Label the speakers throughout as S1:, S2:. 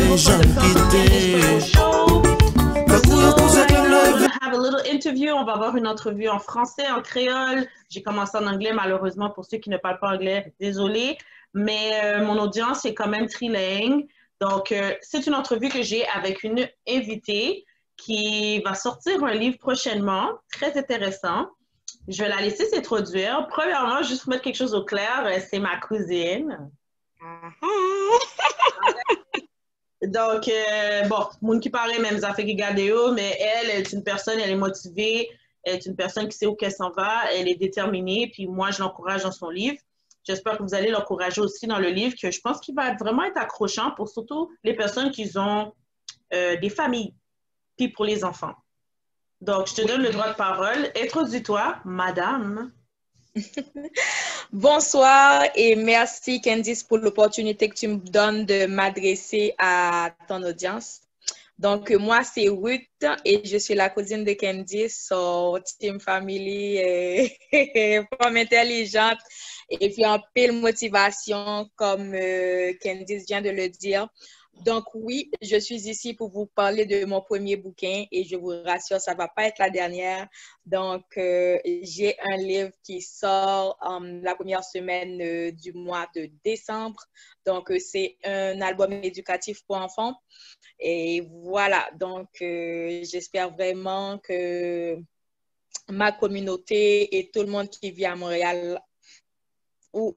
S1: Have a little interview. On va avoir une entrevue en français, en créole. J'ai commencé en anglais, malheureusement, pour ceux qui ne parlent pas anglais, désolé. Mais mon audience est quand même trilingue. Donc, c'est une entrevue que j'ai avec une invitée qui va sortir un livre prochainement, très intéressant. Je vais la laisser s'introduire. Premièrement, juste pour mettre quelque chose au clair, c'est ma cousine. Donc, bon, moun qui parlait même ça fait qu'il garde mais elle est une personne, elle est motivée, elle est une personne qui sait où qu'elle s'en va, elle est déterminée, puis moi, je l'encourage dans son livre. J'espère que vous allez l'encourager aussi dans le livre, que je pense qu'il va vraiment être accrochant pour surtout les personnes qui ont des familles, puis pour les enfants. Donc, je te donne le droit de parole. Introduis-toi, madame.
S2: Bonsoir et merci Candice pour l'opportunité que tu me donnes de m'adresser à ton audience. Donc, moi, c'est Ruth et je suis la cousine de Candice, so, team family, femme intelligente et puis en pile motivation comme Candice vient de le dire. Donc oui, je suis ici pour vous parler de mon premier bouquin et je vous rassure, ça ne va pas être la dernière. Donc, j'ai un livre qui sort la première semaine du mois de décembre. Donc, c'est un album éducatif pour enfants. Et voilà, donc j'espère vraiment que ma communauté et tout le monde qui vit à Montréal ou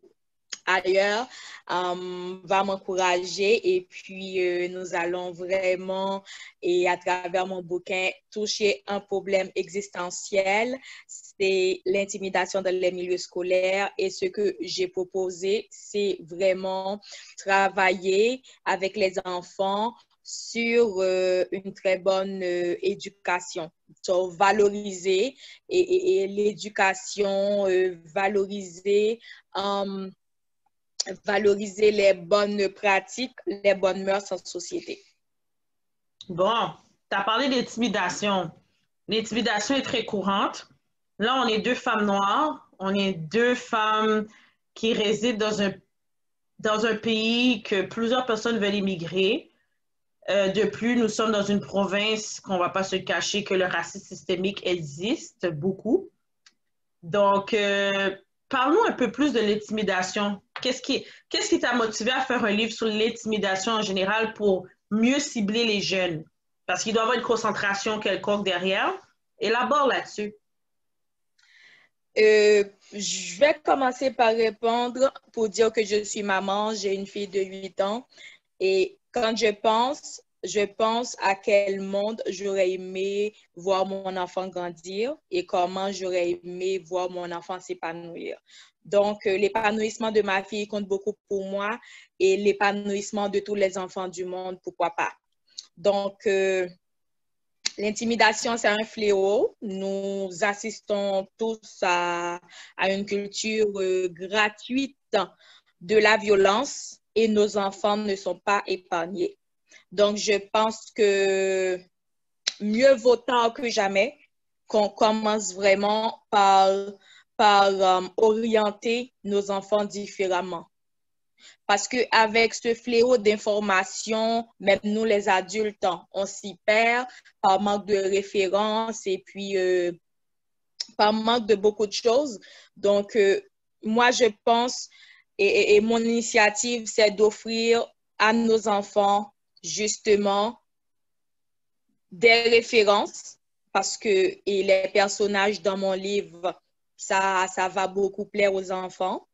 S2: ailleurs va m'encourager et puis nous allons vraiment et à travers mon bouquin toucher un problème existentiel, c'est l'intimidation dans les milieux scolaires et ce que j'ai proposé, c'est vraiment travailler avec les enfants sur une très bonne éducation. Donc, valoriser et l'éducation, valoriser les bonnes pratiques, les bonnes mœurs en société.
S1: Bon, tu as parlé d'intimidation. L'intimidation est très courante. Là, on est deux femmes noires, on est deux femmes qui résident dans un pays que plusieurs personnes veulent immigrer. De plus, nous sommes dans une province qu'on ne va pas se cacher que le racisme systémique existe beaucoup. Donc, parle-nous un peu plus de l'intimidation. Qu'est-ce qui t'a motivé à faire un livre sur l'intimidation en général pour mieux cibler les jeunes? Parce qu'il doit y avoir une concentration quelconque derrière. Élabore là-dessus.
S2: Je vais commencer par répondre pour dire que je suis maman, j'ai une fille de 8 ans et quand je pense à quel monde j'aurais aimé voir mon enfant grandir et comment j'aurais aimé voir mon enfant s'épanouir. Donc, l'épanouissement de ma fille compte beaucoup pour moi et l'épanouissement de tous les enfants du monde, pourquoi pas. Donc, l'intimidation, c'est un fléau. Nous assistons tous à une culture gratuite de la violence et nos enfants ne sont pas épargnés. Donc, je pense que mieux vaut tard que jamais qu'on commence vraiment par orienter nos enfants différemment. Parce qu'avec ce fléau d'information, même nous les adultes, on s'y perd par manque de références et puis par manque de beaucoup de choses. Donc, moi, je pense, et mon initiative, c'est d'offrir à nos enfants justement des références parce que et les personnages dans mon livre, ça va beaucoup plaire aux enfants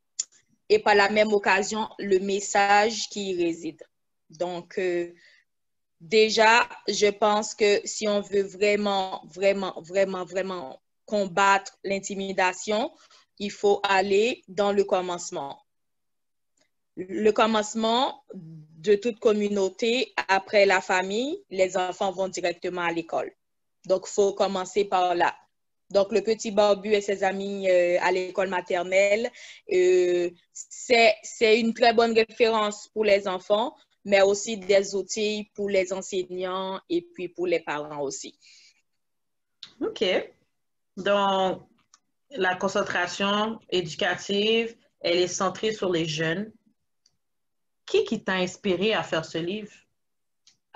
S2: et par la même occasion, le message qui y réside. Donc, déjà, je pense que si on veut vraiment combattre l'intimidation, il faut aller dans le commencement. Le commencement de toute communauté, après la famille, les enfants vont directement à l'école. Donc, il faut commencer par là. Donc, le petit barbu et ses amis à l'école maternelle, c'est une très bonne référence pour les enfants, mais aussi des outils pour les enseignants et puis pour les parents aussi.
S1: OK. Donc, la concentration éducative, elle est centrée sur les jeunes. Qui t'a inspiré à faire ce livre?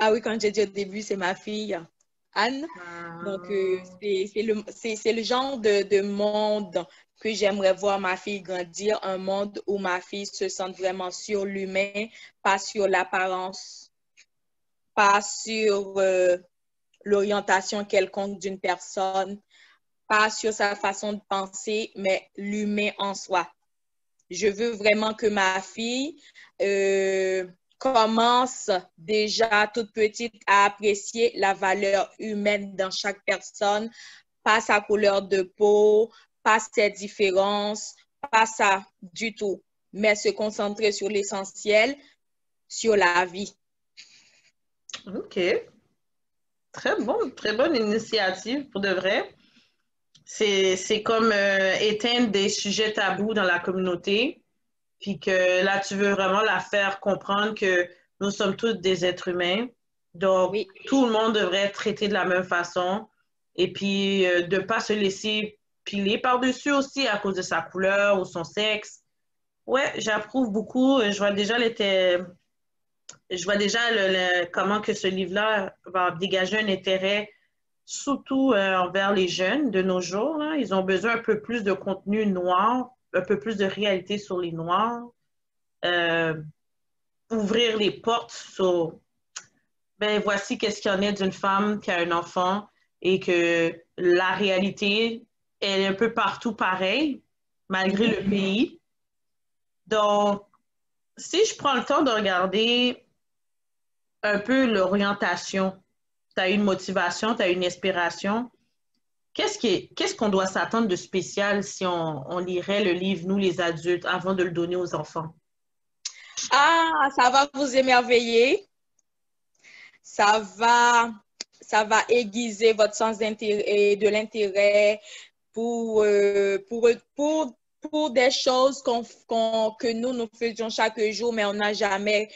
S2: Ah oui, quand j'ai dit au début, c'est ma fille, Anne. Donc, c'est le genre de monde que j'aimerais voir ma fille grandir, un monde où ma fille se sente vraiment sur l'humain, pas sur l'apparence, pas sur l'orientation quelconque d'une personne, pas sur sa façon de penser, mais l'humain en soi. Je veux vraiment que ma fille commence déjà toute petite à apprécier la valeur humaine dans chaque personne, pas sa couleur de peau, pas ses différences, pas ça du tout, mais se concentrer sur l'essentiel, sur la vie.
S1: OK. Très bonne initiative pour de vrai. C'est comme éteindre des sujets tabous dans la communauté, puis que là, tu veux vraiment la faire comprendre que nous sommes tous des êtres humains. Donc,
S2: Oui.
S1: tout le monde devrait être traité de la même façon. Et puis, de ne pas se laisser piler par-dessus aussi à cause de sa couleur ou son sexe. Ouais, j'approuve beaucoup. Je vois déjà comment que ce livre-là va dégager un intérêt, surtout envers les jeunes de nos jours, là. Ils ont besoin un peu plus de contenu noir, un peu plus de réalité sur les noirs, euh, ouvrir les portes sur, ben voici qu'est-ce qu'il y en est d'une femme qui a un enfant et que la réalité, elle est un peu partout pareille, malgré le pays. Donc, si je prends le temps de regarder un peu l'orientation, tu as une motivation, tu as une inspiration. Qu'est-ce qu'on doit s'attendre de spécial si on lirait le livre, nous les adultes, avant de le donner aux enfants?
S2: Ah, ça va vous émerveiller. Ça va aiguiser votre sens d'intérêt, de l'intérêt pour, pour des choses que nous faisions chaque jour, mais on n'a jamais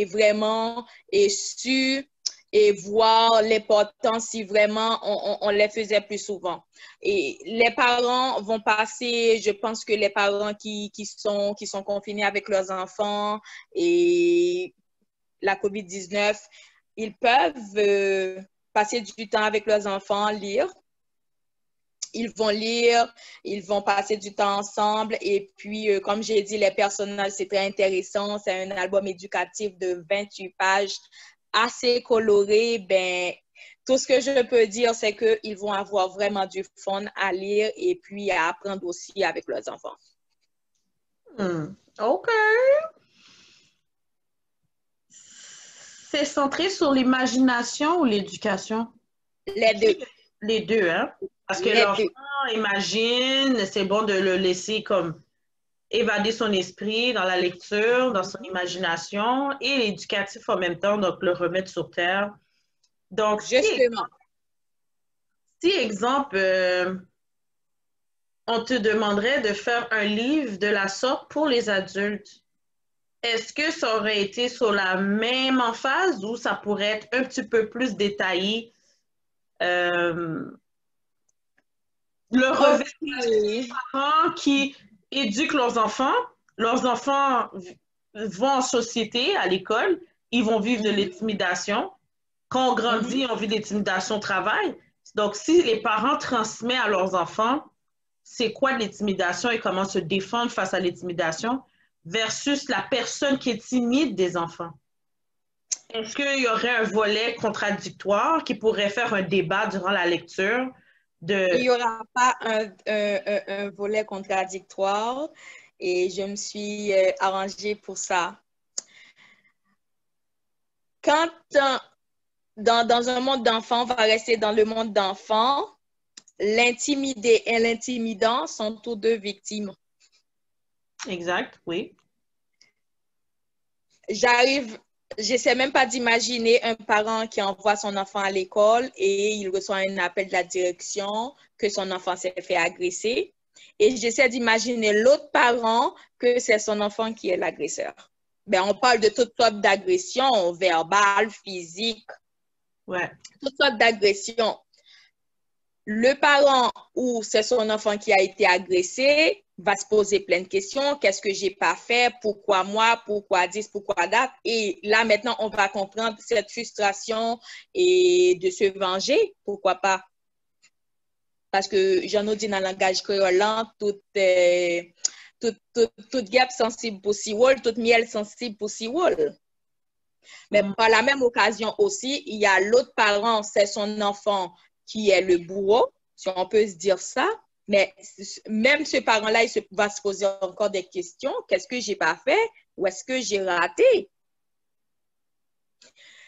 S2: vraiment su et voir l'importance si vraiment on les faisait plus souvent. Et les parents vont passer, je pense que les parents qui sont confinés avec leurs enfants et la COVID-19, ils peuvent passer du temps avec leurs enfants, lire. Ils vont lire, ils vont passer du temps ensemble. Et puis, comme j'ai dit, les personnages, c'est très intéressant. C'est un album éducatif de 28 pages, assez coloré. Ben, tout ce que je peux dire, c'est qu'ils vont avoir vraiment du fun à lire et puis à apprendre aussi avec leurs enfants.
S1: OK. C'est centré sur l'imagination ou l'éducation?
S2: Les deux.
S1: Les deux, hein? Parce que
S2: Les deux.
S1: l'enfant imagine, c'est bon de le laisser comme évader son esprit dans la lecture, dans son imagination, et l'éducatif en même temps, donc le remettre sur terre. Donc,
S2: Justement.
S1: si exemple, on te demanderait de faire un livre de la sorte pour les adultes, est-ce que ça aurait été sur la même emphase ou ça pourrait être un petit peu plus détaillé? Euh, le revers des parents qui éduquent leurs enfants vont en société, à l'école, ils vont vivre de l'intimidation. Quand on grandit, on vit de l'intimidation au travail. Donc, si les parents transmettent à leurs enfants c'est quoi l'intimidation et comment se défendre face à l'intimidation versus la personne qui est timide des enfants. Est-ce qu'il y aurait un volet contradictoire qui pourrait faire un débat durant la lecture de...
S2: Il n'y aura pas un volet contradictoire et je me suis arrangée pour ça. Quand dans un monde d'enfants, on va rester dans le monde d'enfants, l'intimidé et l'intimidant sont tous deux victimes.
S1: Exact, oui.
S2: J'essaie même pas d'imaginer un parent qui envoie son enfant à l'école et il reçoit un appel de la direction que son enfant s'est fait agresser. Et j'essaie d'imaginer l'autre parent que c'est son enfant qui est l'agresseur. Ben, on parle de toutes sortes d'agressions, verbales, physiques,
S1: Ouais.
S2: toutes sortes d'agressions. Le parent ou c'est son enfant qui a été agressé va se poser plein de questions. Qu'est-ce que j'ai pas fait? Pourquoi moi? Pourquoi 10? Pourquoi date? Et là, maintenant, on va comprendre cette frustration et de se venger. Pourquoi pas? Parce que j'en ai dit dans le langage créole, toute guêpe sensible pour si wol, toute miel sensible pour si wol. Mais par la même occasion aussi, il y a l'autre parent, c'est son enfant qui est le bourreau, si on peut se dire ça. Mais même ce parent-là, va se poser encore des questions. Qu'est-ce que j'ai pas fait? Ou est-ce que j'ai raté?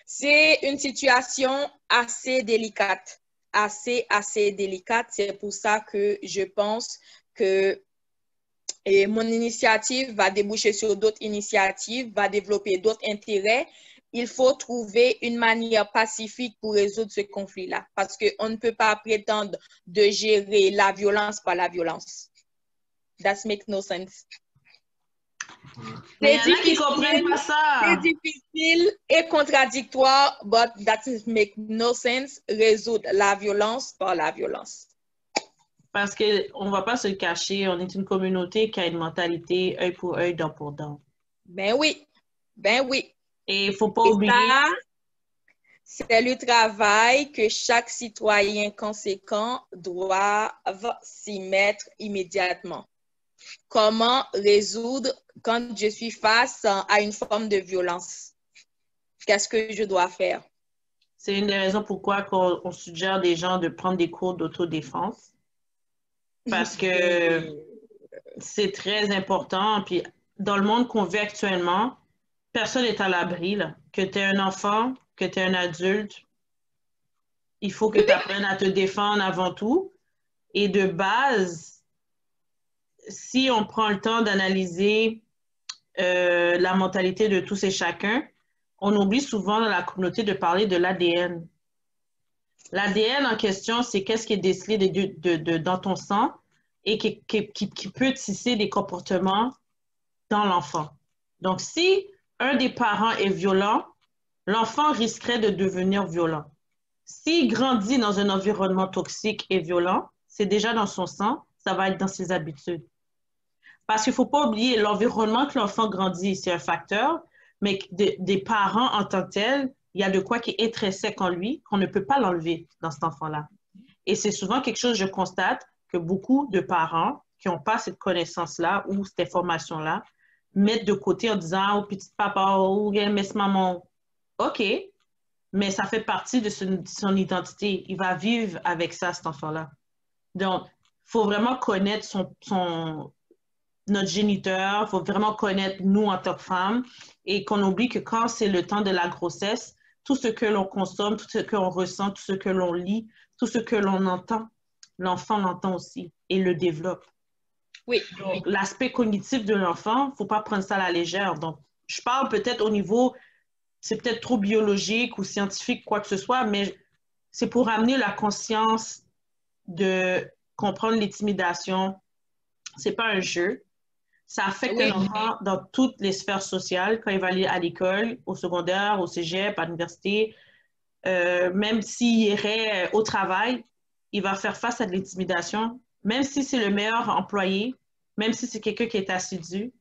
S2: C'est une situation assez délicate. Assez délicate. C'est pour ça que je pense que mon initiative va déboucher sur d'autres initiatives, va développer d'autres intérêts. Il faut trouver une manière pacifique pour résoudre ce conflit-là, parce qu'on ne peut pas prétendre de gérer la violence par la violence. That makes no sense.
S1: Mais il y en a qui ne comprennent pas ça.
S2: C'est difficile et contradictoire, but that makes no sense, résoudre la violence par la violence.
S1: Parce qu'on ne va pas se le cacher, on est une communauté qui a une mentalité œil pour œil, dent pour dent.
S2: Ben oui, ben oui.
S1: Et il ne faut pas oublier.
S2: C'est le travail que chaque citoyen conséquent doit s'y mettre immédiatement. Comment résoudre quand je suis face à une forme de violence? Qu'est-ce que je dois faire?
S1: C'est une des raisons pourquoi on suggère des gens de prendre des cours d'autodéfense. Parce que c'est très important. Puis dans le monde qu'on vit actuellement, personne n'est à l'abri. Que tu es un enfant, que tu es un adulte, il faut que tu apprennes à te défendre avant tout. Et de base, si on prend le temps d'analyser la mentalité de tous et chacun, on oublie souvent dans la communauté de parler de l'ADN. L'ADN en question, c'est qu'est-ce qui est décelé dans ton sang et qui peut tisser des comportements dans l'enfant. Donc, si un des parents est violent, l'enfant risquerait de devenir violent. S'il grandit dans un environnement toxique et violent, c'est déjà dans son sang, ça va être dans ses habitudes. Parce qu'il ne faut pas oublier, l'environnement que l'enfant grandit, c'est un facteur, mais des parents en tant que tels, il y a de quoi qui est intrinsèque en lui, qu'on ne peut pas l'enlever dans cet enfant-là. Et c'est souvent quelque chose, je constate, que beaucoup de parents qui n'ont pas cette connaissance-là ou cette information-là mettent de côté en disant « Oh, petit papa, oh, miss maman. » OK, mais ça fait partie de son identité. Il va vivre avec ça, cet enfant-là. Donc, il faut vraiment connaître notre géniteur, il faut vraiment connaître nous en tant que femmes et qu'on oublie que quand c'est le temps de la grossesse, tout ce que l'on consomme, tout ce qu'on ressent, tout ce que l'on lit, tout ce que l'on entend, l'enfant l'entend aussi et le développe.
S2: Oui.
S1: Donc, l'aspect cognitif de l'enfant, il ne faut pas prendre ça à la légère. Donc, je parle peut-être au niveau, c'est peut-être trop biologique ou scientifique, quoi que ce soit, mais c'est pour amener la conscience de comprendre l'intimidation. Ce n'est pas un jeu. Ça affecte l'enfant dans toutes les sphères sociales, quand il va aller à l'école, au secondaire, au cégep, à l'université. Même s'il irait au travail, il va faire face à de l'intimidation. Même si c'est le meilleur employé, même si c'est quelqu'un qui est assidu,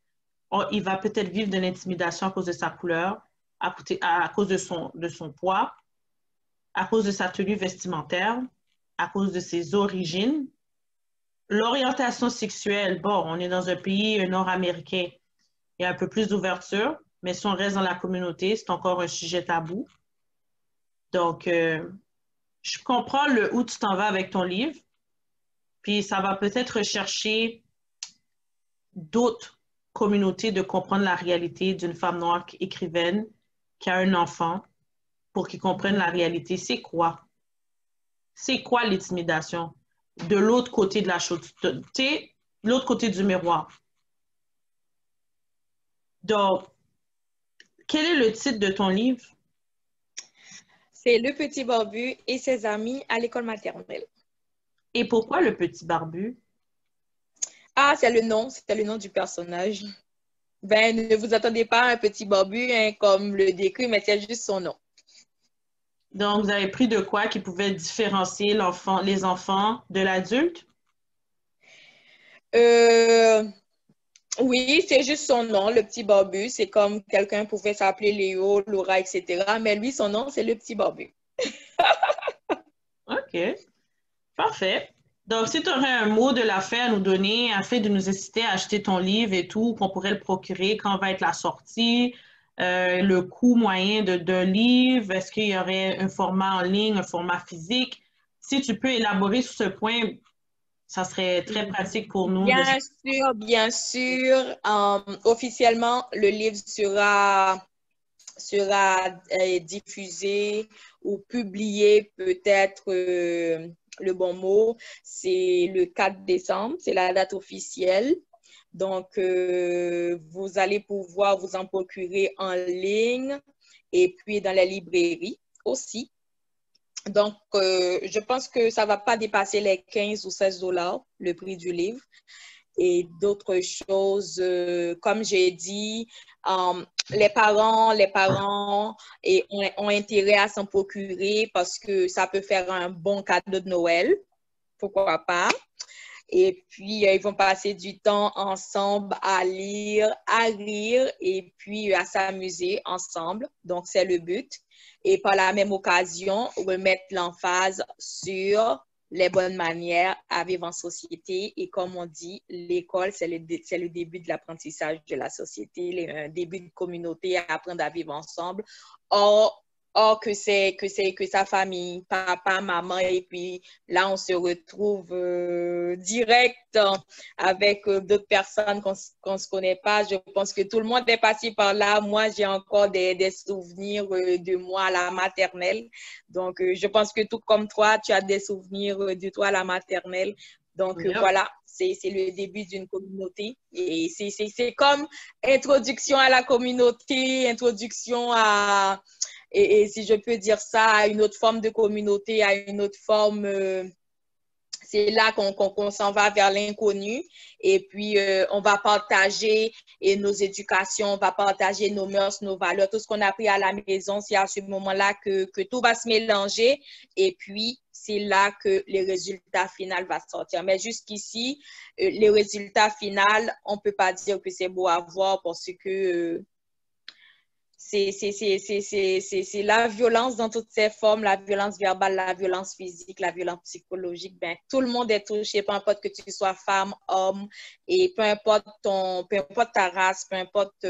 S1: il va peut-être vivre de l'intimidation à cause de sa couleur, à cause de son poids, à cause de sa tenue vestimentaire, à cause de ses origines. L'orientation sexuelle, bon, on est dans un pays nord-américain, il y a un peu plus d'ouverture, mais si on reste dans la communauté, c'est encore un sujet tabou. Donc, je comprends où tu t'en vas avec ton livre, puis ça va peut-être rechercher d'autres communautés de comprendre la réalité d'une femme noire écrivaine qui a un enfant pour qu'ils comprennent la réalité. C'est quoi? C'est quoi l'intimidation? De l'autre côté de la chose, tu sais, l'autre côté du miroir. Donc, quel est le titre de ton livre?
S2: C'est Le Petit Barbu et ses amis à l'école maternelle.
S1: Et pourquoi le petit barbu?
S2: Ah, c'est le nom du personnage. Ben, ne vous attendez pas à un petit barbu hein, comme le décrit, mais c'est juste son nom.
S1: Donc, vous avez pris de quoi qui pouvait différencier les enfants de l'adulte?
S2: Oui, c'est juste son nom, le petit barbu. C'est comme quelqu'un pouvait s'appeler Léo, Laura, etc. Mais lui, son nom, c'est le petit barbu.
S1: OK, parfait. Donc, si tu aurais un mot de la fin à nous donner afin de nous inciter à acheter ton livre et tout, qu'on pourrait le procurer, quand va être la sortie, le coût moyen d'un livre, est-ce qu'il y aurait un format en ligne, un format physique? Si tu peux élaborer sur ce point, ça serait très pratique pour nous de
S2: Bien sûr, bien sûr. Officiellement, le livre sera diffusé ou publié, peut-être le bon mot, c'est le 4 décembre, c'est la date officielle. Donc, vous allez pouvoir vous en procurer en ligne et puis dans la librairie aussi. Donc, je pense que ça ne va pas dépasser les 15 ou 16 $, le prix du livre. Et d'autres choses, comme j'ai dit, les parents ont intérêt à s'en procurer parce que ça peut faire un bon cadeau de Noël. Pourquoi pas? Et puis, ils vont passer du temps ensemble à lire, à rire et puis à s'amuser ensemble. Donc, c'est le but. Et par la même occasion, remettre l'emphase sur les bonnes manières à vivre en société. Et comme on dit, l'école, c'est le début de l'apprentissage de la société, un début de communauté, à apprendre à vivre ensemble. Or que sa famille, papa, maman, et puis là, on se retrouve direct avec d'autres personnes qu'on ne se connaît pas. Je pense que tout le monde est passé par là. Moi, j'ai encore des souvenirs de moi à la maternelle. Donc, je pense que tout comme toi, tu as des souvenirs de toi à la maternelle. Donc,
S1: Yep.
S2: voilà, c'est le début d'une communauté. Et c'est comme introduction à la communauté, introduction à... Et si je peux dire ça, à une autre forme de communauté, à une autre forme, c'est là qu'on s'en va vers l'inconnu. Et puis, on va partager nos éducations, on va partager nos mœurs, nos valeurs, tout ce qu'on a appris à la maison. C'est à ce moment-là que tout va se mélanger. Et puis, c'est là que les résultats finaux vont sortir. Mais jusqu'ici, les résultats finaux, on ne peut pas dire que c'est beau à voir parce que... c'est la violence dans toutes ses formes, la violence verbale, la violence physique, la violence psychologique. Ben, tout le monde est touché, peu importe que tu sois femme, homme, et peu importe ta race, peu importe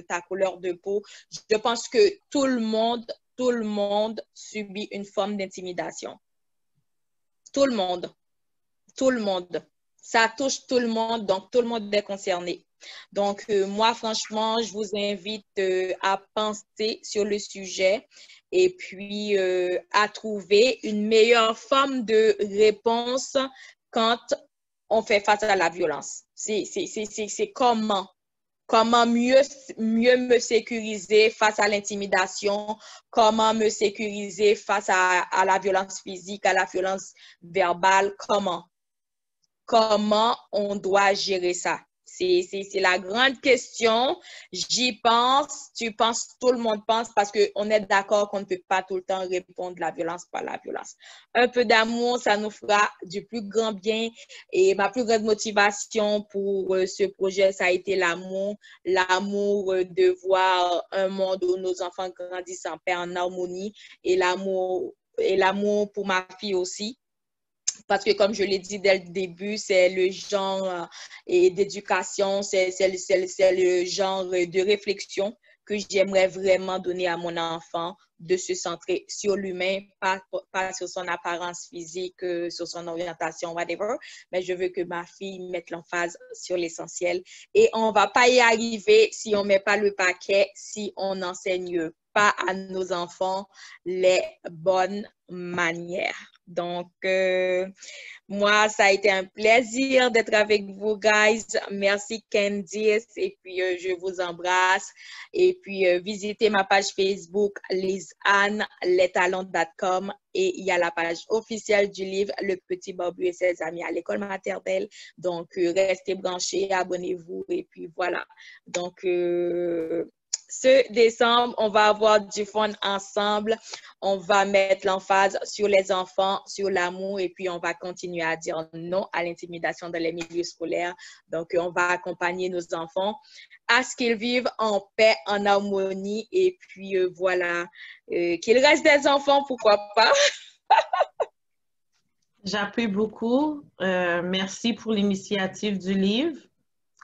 S2: ta couleur de peau. Je pense que tout le monde subit une forme d'intimidation. Tout le monde. Tout le monde. Ça touche tout le monde, donc tout le monde est concerné. Donc, moi, franchement, je vous invite à penser sur le sujet et puis à trouver une meilleure forme de réponse quand on fait face à la violence. C'est comment mieux me sécuriser face à l'intimidation, comment me sécuriser face à la violence physique, à la violence verbale, comment on doit gérer ça. C'est la grande question. J'y pense, tu penses, tout le monde pense parce qu'on est d'accord qu'on ne peut pas tout le temps répondre la violence par la violence. Un peu d'amour, ça nous fera du plus grand bien. Et ma plus grande motivation pour ce projet, ça a été l'amour de voir un monde où nos enfants grandissent en paix, en harmonie et l'amour pour ma fille aussi. Parce que, comme je l'ai dit dès le début, c'est le genre d'éducation, c'est le genre de réflexion que j'aimerais vraiment donner à mon enfant, de se centrer sur l'humain, pas sur son apparence physique, sur son orientation, whatever. Mais je veux que ma fille mette l'emphase sur l'essentiel. Et on ne va pas y arriver si on ne met pas le paquet, si on n'enseigne pas à nos enfants les bonnes manières. Donc, moi, ça a été un plaisir d'être avec vous, guys. Merci, Candice. Et puis, je vous embrasse. Et puis, visitez ma page Facebook, lisanne.lestalents.com. Et il y a la page officielle du livre, Le Petit Barbu et ses amis à l'école maternelle. Donc, restez branchés, abonnez-vous. Et puis, voilà. Donc, ce décembre, on va avoir du fun ensemble. On va mettre l'emphase sur les enfants, sur l'amour, et puis on va continuer à dire non à l'intimidation dans les milieux scolaires. Donc, on va accompagner nos enfants à ce qu'ils vivent en paix, en harmonie, et puis voilà, qu'il reste des enfants, pourquoi pas.
S1: J'appuie beaucoup. Merci pour l'initiative du livre.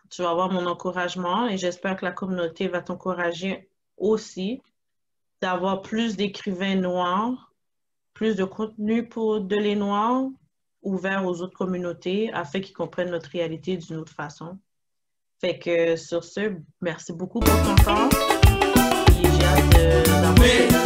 S1: Tu vas avoir mon encouragement et j'espère que la communauté va t'encourager aussi d'avoir plus d'écrivains noirs, plus de contenu de les noirs ouvert aux autres communautés afin qu'ils comprennent notre réalité d'une autre façon. Fait que sur ce, merci beaucoup pour ton temps et j'ai hâte d'avoir